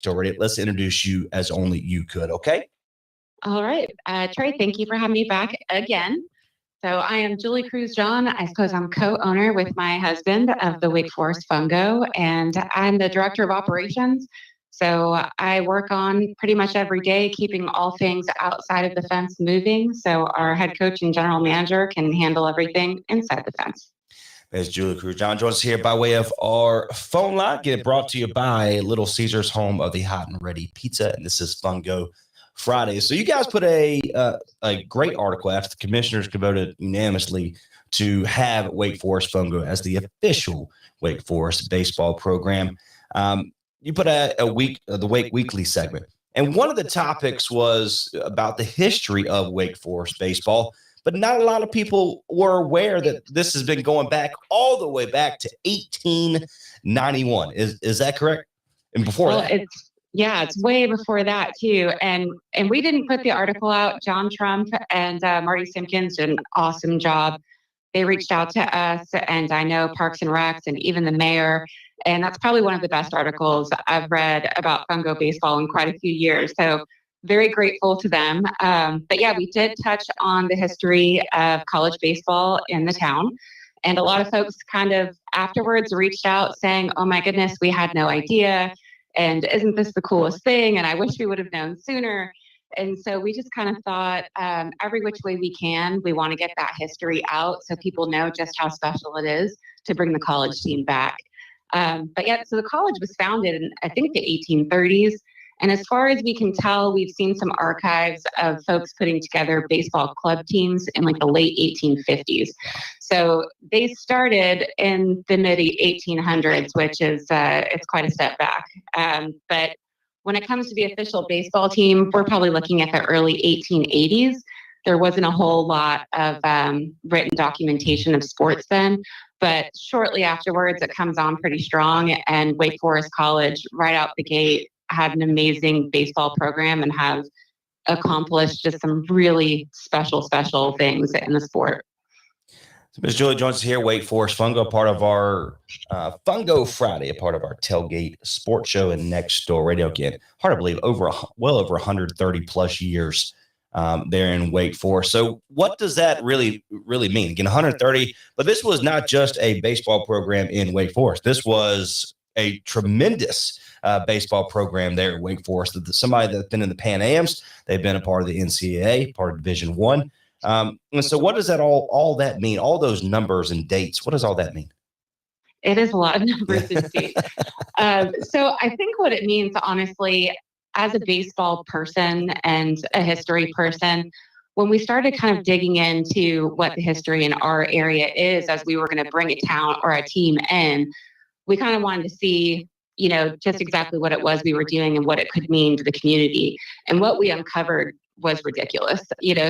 So, ready, let's introduce you as only you could, okay? All right. Trey, thank you for having me back again. So I am Julie Cruz John. I suppose I'm co-owner with my husband of the Wake Forest Fungo, and I'm the director of operations. So I work on pretty much every day, keeping all things outside of the fence moving. So our head coach and general manager can handle everything inside the fence. As Julie Cruz John joins us here by way of our phone line. Get it brought to you by Little Caesars, home of the hot and ready pizza. And this is Fungo Friday. So you guys put a great article after the commissioners voted unanimously to have Wake Forest Fungo as the official Wake Forest baseball program. You put the Wake Weekly segment. And one of the topics was about the history of Wake Forest baseball. But not a lot of people were aware that this has been going back all the way back to 1891. Is that correct? And before that? It's way before that too. And we didn't put the article out. John Trump and Marty Simpkins did an awesome job. They reached out to us, and I know Parks and Recs and even the mayor. And that's probably one of the best articles I've read about Fungo baseball in quite a few years. So very grateful to them. But yeah, we did touch on the history of college baseball in the town. And a lot of folks kind of afterwards reached out saying, oh my goodness, we had no idea. And isn't this the coolest thing? And I wish we would have known sooner. And so we just kind of thought every which way we can, we want to get that history out so people know just how special it is to bring the college team back. But yeah, so the college was founded in, I think, the 1830s. And as far as we can tell, we've seen some archives of folks putting together baseball club teams in like the late 1850s. So they started in the mid 1800s, which is it's quite a step back. But when it comes to the official baseball team, we're probably looking at the early 1880s. There wasn't a whole lot of written documentation of sports then. But shortly afterwards, it comes on pretty strong. And Wake Forest College, right out the gate, had an amazing baseball program and have accomplished just some really special things in the sport. So Ms. Julie joins us here, Wake Forest Fungo, part of our Fungo Friday, a part of our Tailgate Sports Show and Next Door Radio. Again, hard to believe, well over 130 plus years there in Wake Forest. So what does that really mean? Again, 130, but this was not just a baseball program in Wake Forest. This was a tremendous baseball program there at Wake Forest. Somebody that's been in the Pan Ams, they've been a part of the NCAA, part of Division I. And so what does that all that mean? All those numbers and dates, what does all that mean? It is a lot of numbers and dates. So I think what it means, honestly, as a baseball person and a history person, when we started kind of digging into what the history in our area is, as we were going to bring a town or a team in, we kind of wanted to see, just exactly what it was we were doing and what it could mean to the community. And what we uncovered was ridiculous.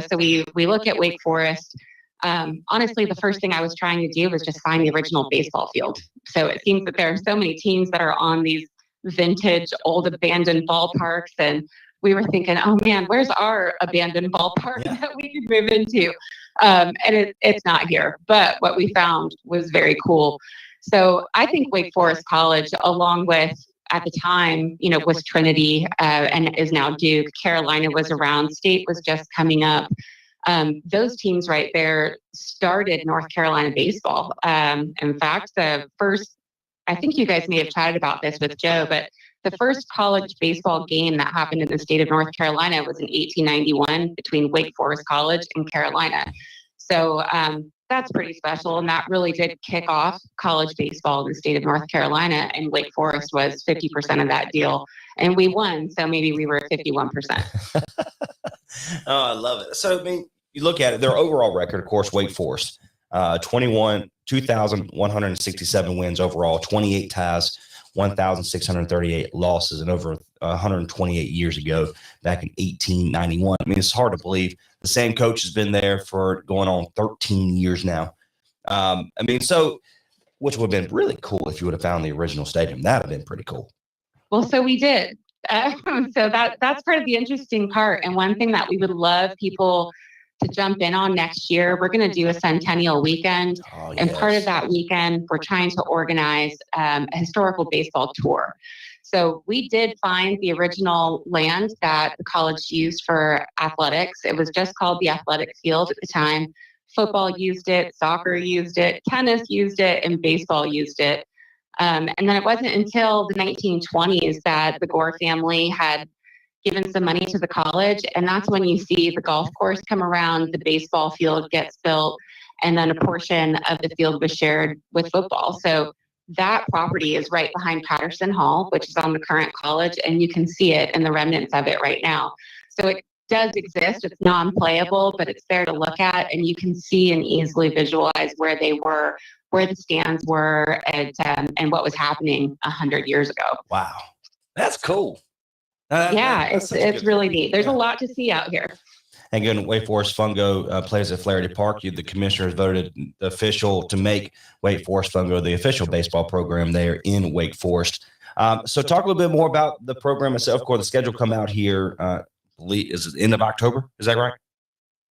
So we look at Wake Forest. Honestly, the first thing I was trying to do was just find the original baseball field. So it seems that there are so many teams that are on these vintage, old abandoned ballparks. And we were thinking, oh man, where's our abandoned ballpark that we could move into? And it's not here. But what we found was very cool. So I think Wake Forest College, along with, at the time, was Trinity and is now Duke. Carolina was around. State was just coming up. Those teams right there started North Carolina baseball. In fact, the first, I think you guys may have chatted about this with Joe, but the first college baseball game that happened in the state of North Carolina was in 1891 between Wake Forest College and Carolina. So that's pretty special. And that really did kick off college baseball in the state of North Carolina. And Wake Forest was 50% of that deal. And we won. So maybe we were 51%. Oh, I love it. So, I mean, you look at it, their overall record, of course, Wake Forest, 2,167 wins overall, 28 ties, 1,638 losses, and over 128 years ago, back in 1891. I mean, it's hard to believe. The same coach has been there for going on 13 years now. So which would have been really cool if you would have found the original stadium. That would have been pretty cool. Well, so we did. So that's part of the interesting part. And one thing that we would love people to jump in on next year, we're going to do a Centennial Weekend. And part of that weekend, we're trying to organize a historical baseball tour. So we did find the original land that the college used for athletics. It was just called the athletic field at the time. Football used it, soccer used it, tennis used it, and baseball used it. And then it wasn't until the 1920s that the Gore family had given some money to the college. And that's when you see the golf course come around, the baseball field gets built, and then a portion of the field was shared with football. So that property is right behind Patterson Hall, which is on the current college, and you can see it in the remnants of it right now. So it does exist. It's non-playable, but it's there to look at, and you can see and easily visualize where they were, where the stands were, and what was happening 100 years ago. Wow, that's cool. It's really neat. There's a lot to see out here. And again, Wake Forest Fungo plays at Flaherty Park. The commissioners voted the official to make Wake Forest Fungo the official baseball program there in Wake Forest. So talk a little bit more about the program itself. Of course, the schedule come out here. Is it end of October? Is that right?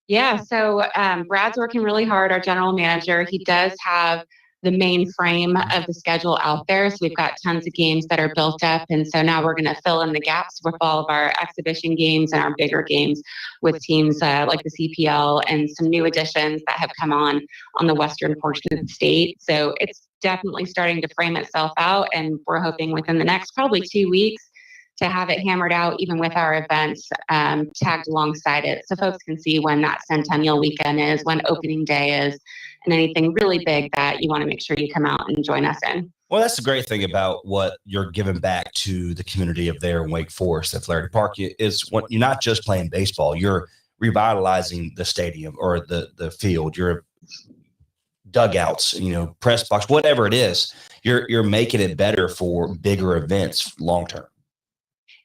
Yeah. So Brad's working really hard, our general manager. He does have the main frame of the schedule out there. So we've got tons of games that are built up. And so now we're going to fill in the gaps with all of our exhibition games and our bigger games with teams like the CPL and some new additions that have come on the western portion of the state. So it's definitely starting to frame itself out. And we're hoping within the next probably 2 weeks to have it hammered out, even with our events tagged alongside it. So folks can see when that Centennial weekend is, when opening day is, and anything really big that you want to make sure you come out and join us in. Well, that's the great thing about what you're giving back to the community of there in Wake Forest at Flaherty Park is when you're not just playing baseball, you're revitalizing the stadium or the field, your dugouts, press box, whatever it is, you're making it better for bigger events long term.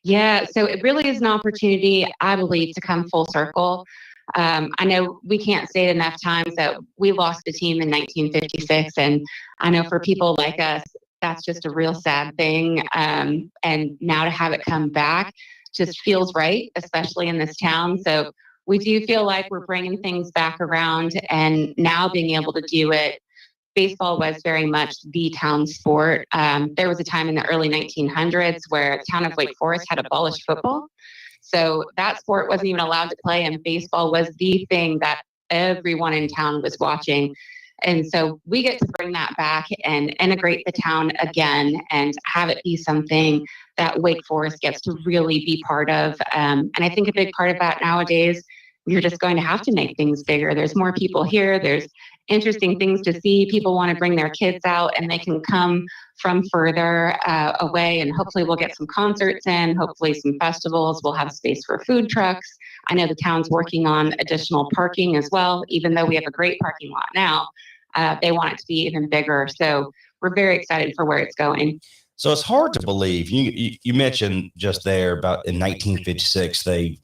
Yeah, so it really is an opportunity, I believe, to come full circle. I know we can't say it enough times that we lost the team in 1956. And I know for people like us, that's just a real sad thing. And now to have it come back just feels right, especially in this town. So we do feel like we're bringing things back around, and now being able to do it. Baseball was very much the town sport. There was a time in the early 1900s where the town of Wake Forest had abolished football. So that sport wasn't even allowed to play, and baseball was the thing that everyone in town was watching. And so we get to bring that back and integrate the town again and have it be something that Wake Forest gets to really be part of. And I think a big part of that nowadays, you're just going to have to make things bigger. There's more people here. There's interesting things to see. People want to bring their kids out, and they can come from further away. And hopefully we'll get some concerts in, hopefully some festivals. We'll have space for food trucks. I know the town's working on additional parking as well. Even though we have a great parking lot now, they want it to be even bigger. So we're very excited for where it's going. So it's hard to believe. You mentioned just there about in 1956 they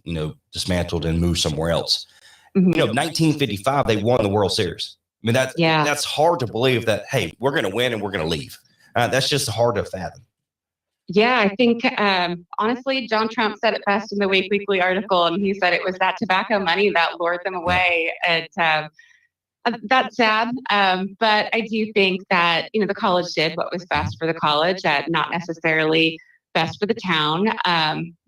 dismantled and moved somewhere else. 1955 they won the World Series. I mean that's hard to believe that, hey, we're going to win and we're going to leave. That's just hard to fathom. Yeah, I think honestly, John Trump said it best in the Wake Weekly article, and he said it was that tobacco money that lured them away. That's sad, but I do think that the college did what was best for the college, not necessarily best for the town.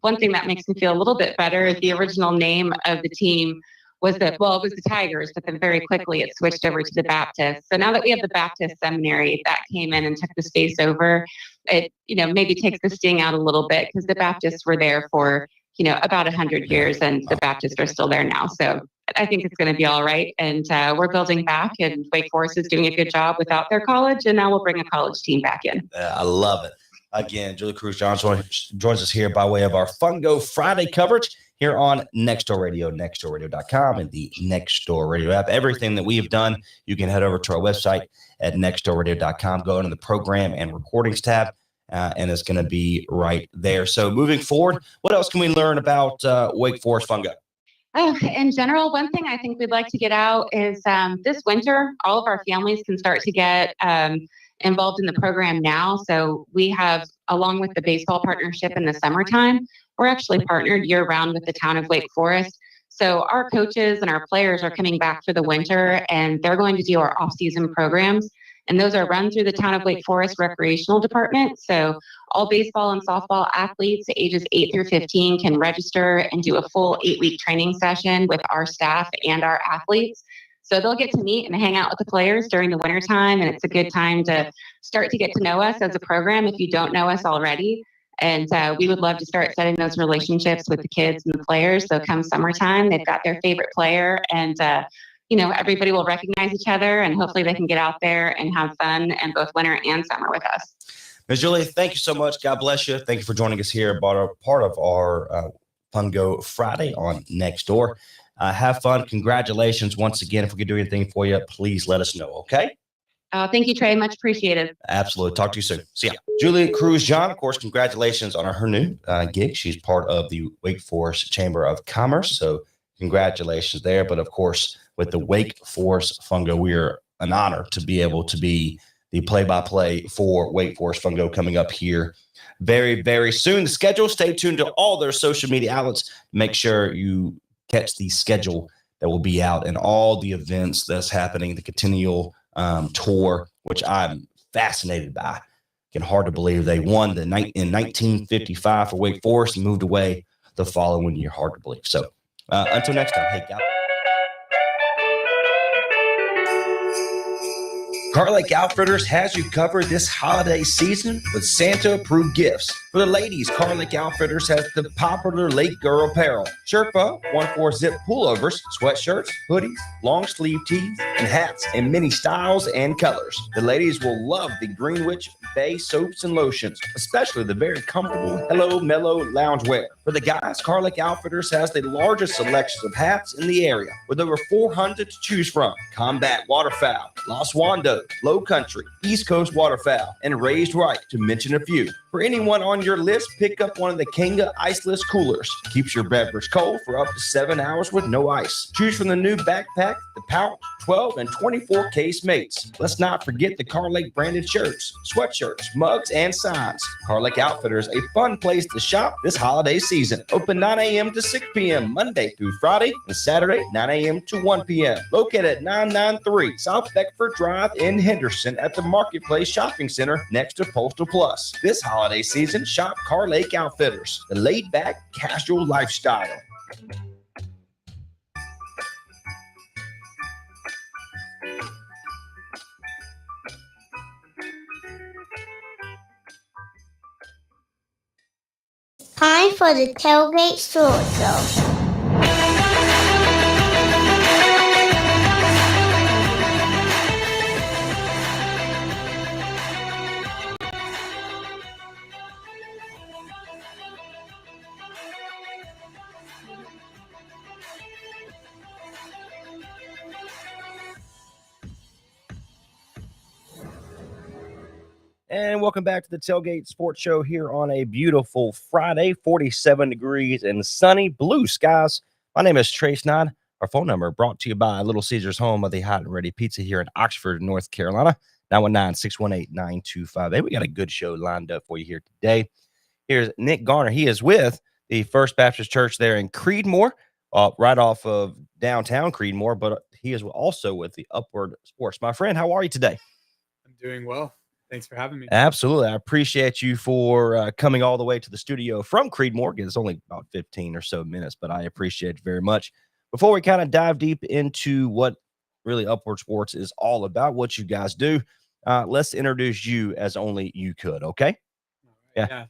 One thing that makes me feel a little bit better, the original name of the team was it was the Tigers, but then very quickly it switched over to the Baptists. So now that we have the Baptist Seminary that came in and took the space over, it maybe takes the sting out a little bit, because the Baptists were there for about 100 years, and the Baptists are still there now. So I think it's going to be all right. And we're building back, and Wake Forest is doing a good job without their college. And now we'll bring a college team back in. I love it. Again, Julie Cruz-Johnson joins us here by way of our Fungo Friday coverage here on Nextdoor Radio, nextdoorradio.com, and the Nextdoor Radio app. Everything that we have done, you can head over to our website at nextdoorradio.com, go into the program and recordings tab, and it's going to be right there. So moving forward, what else can we learn about Wake Forest Fungo? In general, one thing I think we'd like to get out is this winter, all of our families can start to get involved in the program now. So we have, along with the baseball partnership in the summertime, we're actually partnered year-round with the town of Wake Forest. So our coaches and our players are coming back for the winter, and they're going to do our off-season programs And those are run through the Town of Wake Forest Recreational Department. So all baseball and softball athletes ages 8 through 15 can register and do a full 8-week training session with our staff and our athletes. So they'll get to meet and hang out with the players during the wintertime, and it's a good time to start to get to know us as a program if you don't know us already. And we would love to start setting those relationships with the kids and the players. So come summertime, they've got their favorite player, and everybody will recognize each other, and hopefully they can get out there and have fun in both winter and summer with us. Ms. Julie, thank you so much. God bless you. Thank you for joining us here about part of our Fun Go Friday on Nextdoor. Have fun. Congratulations once again. If we could do anything for you, please let us know. Okay. Thank you, Trey. Much appreciated. Absolutely. Talk to you soon. See ya. Julie Cruz-John, of course, congratulations on her new gig. She's part of the Wake Forest Chamber of Commerce. So congratulations there. But of course, with the Wake Forest Fungo, we are an honor to be able to be the play-by-play for Wake Forest Fungo coming up here very, very soon. The schedule, stay tuned to all their social media outlets. Make sure you catch the schedule that will be out and all the events that's happening, the continual tour, which I'm fascinated by. Can hard to believe they won in 1955 for Wake Forest and moved away the following year. Hard to believe. So until next time, hey, guys. Car Lake Outfitters has you covered this holiday season with Santa-approved gifts. For the ladies, Car Lake Outfitters has the popular Lake Girl apparel, Sherpa 1/4-zip pullovers, sweatshirts, hoodies, long sleeve tees, and hats in many styles and colors. The ladies will love the Greenwich Bay soaps and lotions, especially the very comfortable Hello Mellow loungewear. For the guys, Car Lake Outfitters has the largest selection of hats in the area, with over 400 to choose from. Combat waterfowl, Los Wando, Low Country, East Coast waterfowl, and Raised Right, to mention a few. For anyone on your list, pick up one of the Kanga Iceless coolers. Keeps your beverage cold for up to 7 hours with no ice. Choose from the new backpack, the pouch, 12 and 24 case mates. Let's not forget the Car Lake branded shirts, sweatshirts, mugs, and signs. Car Lake Outfitters, a fun place to shop this holiday season. Open 9 a.m. to 6 p.m. Monday through Friday, and Saturday 9 a.m. to 1 p.m. Located at 993 South Beckford Drive in Henderson at the Marketplace Shopping Center next to Postal Plus. This holiday season, shop Car Lake Outfitters, the laid-back, casual lifestyle. Time for the Tailgate Sports Show. And welcome back to the Tailgate Sports Show here on a beautiful Friday, 47 degrees and sunny blue skies. My name is Trace Nod. Our phone number brought to you by Little Caesars, home of the hot and ready pizza here in Oxford, North Carolina, 919-618-9258. We got a good show lined up for you here today. Here's Nick Garner. He is with the First Baptist Church there in Creedmoor, right off of downtown Creedmoor, but he is also with the Upward Sports. My friend, how are you today? I'm doing well. Thanks for having me. Absolutely. I appreciate you for coming all the way to the studio from Creedmoor. It's only about 15 or so minutes, but I appreciate it very much. Before we kind of dive deep into what really Upward Sports is all about, what you guys do, let's introduce you as only you could, okay? Yeah.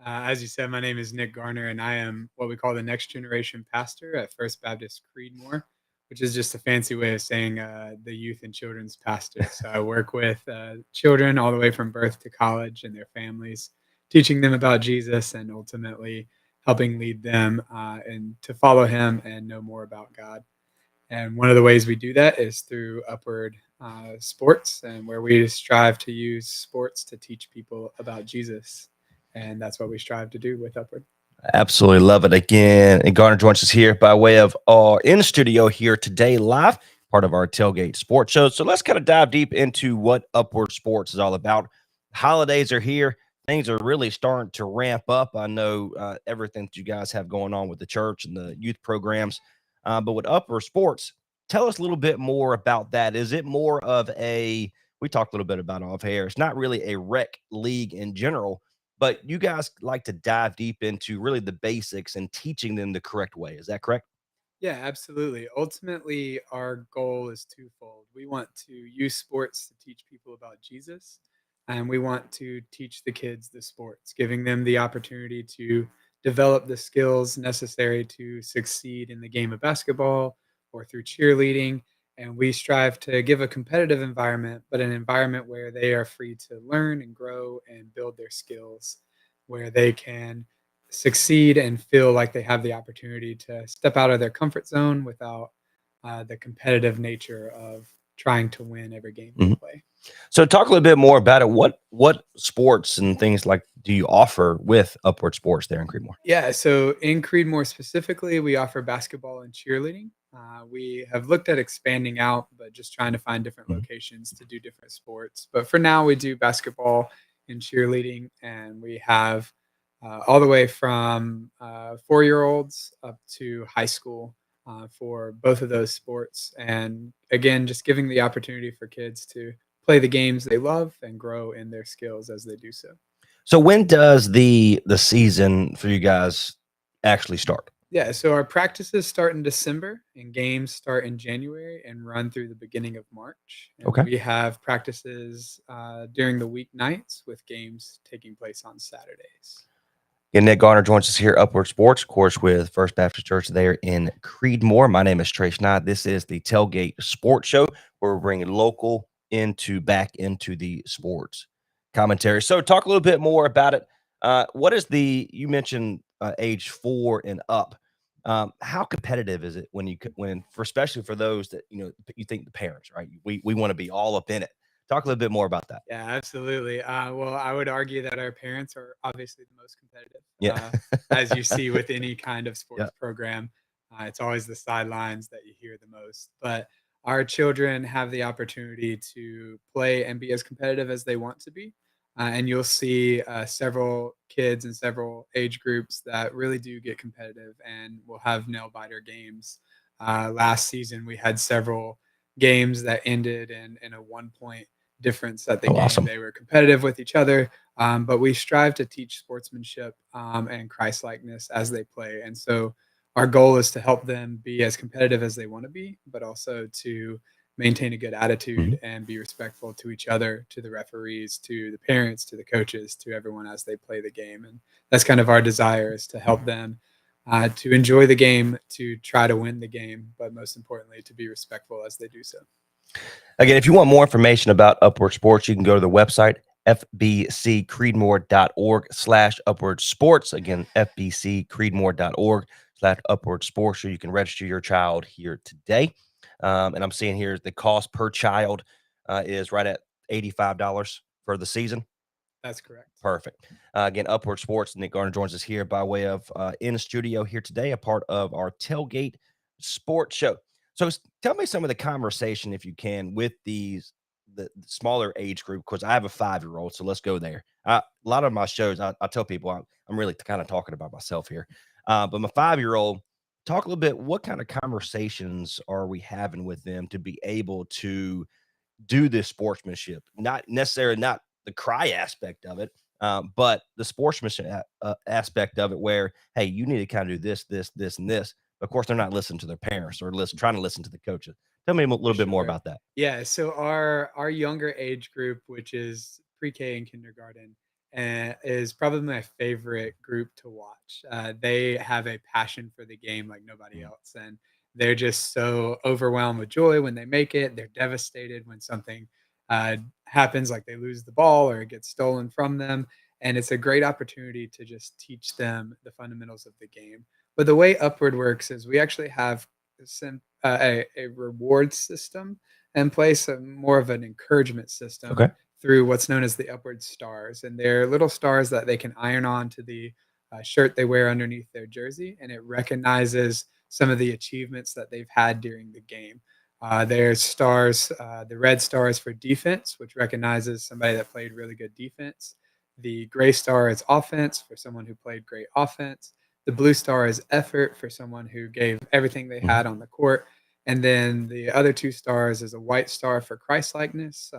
As you said, my name is Nick Garner, and I am what we call the next generation pastor at First Baptist Creedmoor, which is just a fancy way of saying the youth and children's pastor. So I work with children all the way from birth to college and their families, teaching them about Jesus and ultimately helping lead them and to follow him and know more about God. And one of the ways we do that is through Upward Sports, and where we strive to use sports to teach people about Jesus. And that's what we strive to do with Upward. Absolutely love it. Again, and Garner joins us here by way of our in studio here today live, part of our Tailgate Sports Show. So let's kind of dive deep into what Upward Sports is all about. Holidays are here. Things are really starting to ramp up. I know everything that you guys have going on with the church and the youth programs, but with Upward Sports, tell us a little bit more about that. Is it more of a we talked a little bit about off air. It's not really a rec league in general, but you guys like to dive deep into really the basics and teaching them the correct way. Is that correct? Yeah, absolutely. Ultimately, our goal is twofold. We want to use sports to teach people about Jesus, and we want to teach the kids the sports, giving them the opportunity to develop the skills necessary to succeed in the game of basketball or through cheerleading. And we strive to give a competitive environment, but an environment where they are free to learn and grow and build their skills, where they can succeed and feel like they have the opportunity to step out of their comfort zone without the competitive nature of trying to win every game they Mhm. play. So talk a little bit more about it. What sports and things like do you offer with Upward Sports there in Creedmoor? Yeah, so in Creedmoor specifically, we offer basketball and cheerleading. We have looked at expanding out, but just trying to find different Mhm. locations to do different sports. But for now, we do basketball and cheerleading, and we have all the way from 4-year-olds up to high school for both of those sports. And again, just giving the opportunity for kids to play the games they love and grow in their skills as they do so. So when does the season for you guys actually start? Yeah, so our practices start in December and games start in January and run through the beginning of March. And Okay. we have practices during the weeknights with games taking place on Saturdays. And Nick Garner joins us here, Upward Sports, of course, with First Baptist Church there in Creedmoor. My name is Trey Schneid. This is the Tailgate Sports Show, where we're bringing local back into the sports commentary. So, talk a little bit more about it. What is you mentioned age 4 and up? How competitive is it especially for those that you think the parents, right? We want to be all up in it. Talk a little bit more about that. Yeah, absolutely. Well, I would argue that our parents are obviously the most competitive, Yeah. as you see with any kind of Yeah. sports program. It's always the sidelines that you hear the most. But our children have the opportunity to play and be as competitive as they want to be. And you'll see several kids in several age groups that really do get competitive and will have nail biter games. Last season, we had several games that ended in a 1 point difference at the Oh, game. awesome. They were competitive with each other, but we strive to teach sportsmanship and Christ-likeness as they play. And so our goal is to help them be as competitive as they want to be, but also to maintain a good attitude Mhm. and be respectful to each other, to the referees, to the parents, to the coaches, to everyone as they play the game. And that's kind of our desire, is to help them to enjoy the game, to try to win the game, but most importantly, to be respectful as they do so. Again, if you want more information about Upward Sports, you can go to the website, fbccreedmoor.org/upward sports. Again, fbccreedmoor.org/upward sports. So you can register your child here today. And I'm seeing here the cost per child is right at $85 for the season. That's correct. Perfect. Again, Upward Sports. Nick Garner joins us here by way of in the studio here today, a part of our Tailgate Sports Show. So tell me some of the conversation, if you can, with the smaller age group, because I have a 5-year-old. So let's go there. A lot of my shows, I tell people I'm really kind of talking about myself here. But my 5-year-old, talk a little bit. What kind of conversations are we having with them to be able to do this sportsmanship? Not necessarily not the cry aspect of it, but the sportsmanship aspect of it, where hey, you need to kind of do this, this, this, and this. Of course, they're not listening to their parents or trying to listen to the coaches. Tell me a little bit more Sure. about that. Yeah, so our younger age group, which is pre-K and kindergarten, is probably my favorite group to watch. They have a passion for the game like nobody Mm. else, and they're just so overwhelmed with joy when they make it. They're devastated when something happens, like they lose the ball or it gets stolen from them. And it's a great opportunity to just teach them the fundamentals of the game. But the way Upward works is we actually have a reward system in place, more of an encouragement system Okay. through what's known as the Upward Stars. And they're little stars that they can iron on to the shirt they wear underneath their jersey, and it recognizes some of the achievements that they've had during the game. There's stars, the red star is for defense, which recognizes somebody that played really good defense. The gray star is offense, for someone who played great offense. The blue star is effort, for someone who gave everything they Mhm. had on the court. And then the other 2 stars is a white star for Christ-likeness,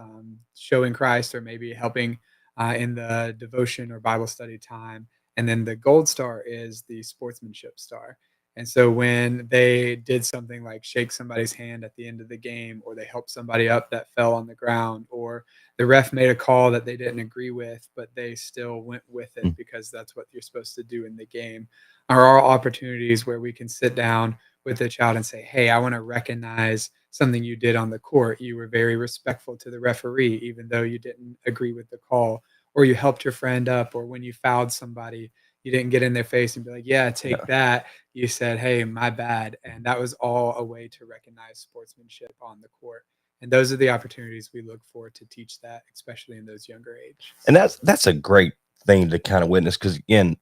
showing Christ or maybe helping in the devotion or Bible study time. And then the gold star is the sportsmanship star. And so when they did something like shake somebody's hand at the end of the game, or they helped somebody up that fell on the ground, or the ref made a call that they didn't agree with, but they still went with it because that's what you're supposed to do in the game, are all opportunities where we can sit down with the child and say, hey, I want to recognize something you did on the court. You were very respectful to the referee, even though you didn't agree with the call, or you helped your friend up, or when you fouled somebody, you didn't get in their face and be like, yeah, take that. You said, hey, my bad. And that was all a way to recognize sportsmanship on the court. And those are the opportunities we look for to teach that, especially in those younger age. And that's a great thing to kind of witness, because again,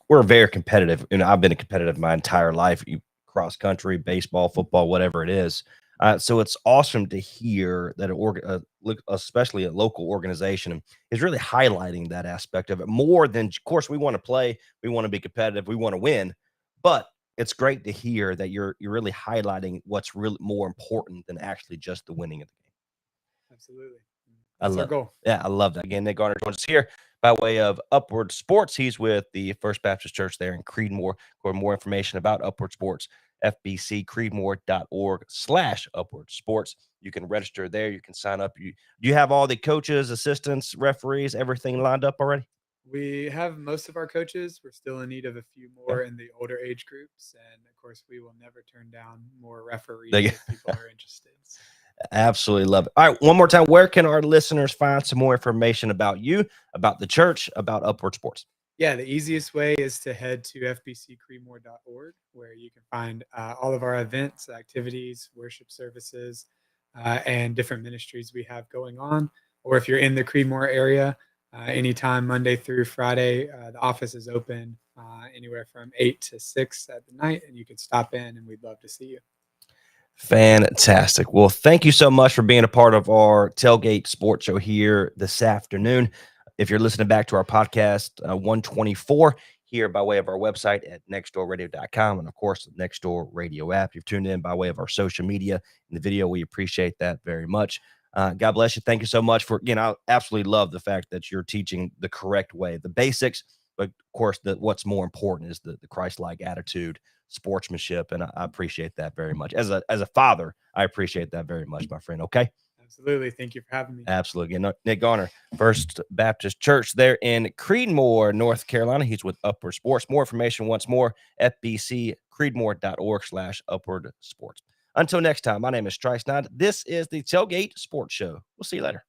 we're very competitive. I've been competitive my entire life, cross country, baseball, football, whatever it is. So it's awesome to hear that especially a local organization is really highlighting that aspect of it more than, of course, we want to play, we want to be competitive, we want to win, but it's great to hear that you're really highlighting what's really more important than actually just the winning of the game. Absolutely. I That's our love goal. Yeah, I love that. Again, Nick Garner joins us here by way of Upward Sports. He's with the First Baptist Church there in Creedmoor. For more information about Upward Sports, fbccreedmoor.org/Upward Sports. You can register there. You can sign up. You have all the coaches, assistants, referees, everything lined up already? We have most of our coaches. We're still in need of a few more in the older age groups. And of course, we will never turn down more referees if people are interested. Absolutely love it. All right, one more time. Where can our listeners find some more information about you, about the church, about Upward Sports? Yeah, the easiest way is to head to fbccreedmoor.org, where you can find all of our events, activities, worship services, and different ministries we have going on. Or if you're in the Creedmoor area, anytime Monday through Friday, the office is open anywhere from 8 to 6 at the night, and you can stop in, and we'd love to see you. Fantastic. Well, thank you so much for being a part of our Tailgate Sports Show here this afternoon. If you're listening back to our podcast 124 here by way of our website at nextdoorradio.com, and of course the Nextdoor Radio app, you've tuned in by way of our social media and the video. We appreciate that very much. God bless you. Thank you so much for, I absolutely love the fact that you're teaching the correct way, the basics, but of course what's more important is the Christ-like attitude, sportsmanship, and I appreciate that very much. As a father, I appreciate that very much, my friend. Okay. Absolutely. Thank you for having me. Absolutely. Again, Nick Garner, First Baptist Church there in Creedmoor, North Carolina. He's with Upward Sports. More information once more, fbccreedmoor.org/Upward Sports. Until next time, my name is Trice Knight. This is the Tailgate Sports Show. We'll see you later.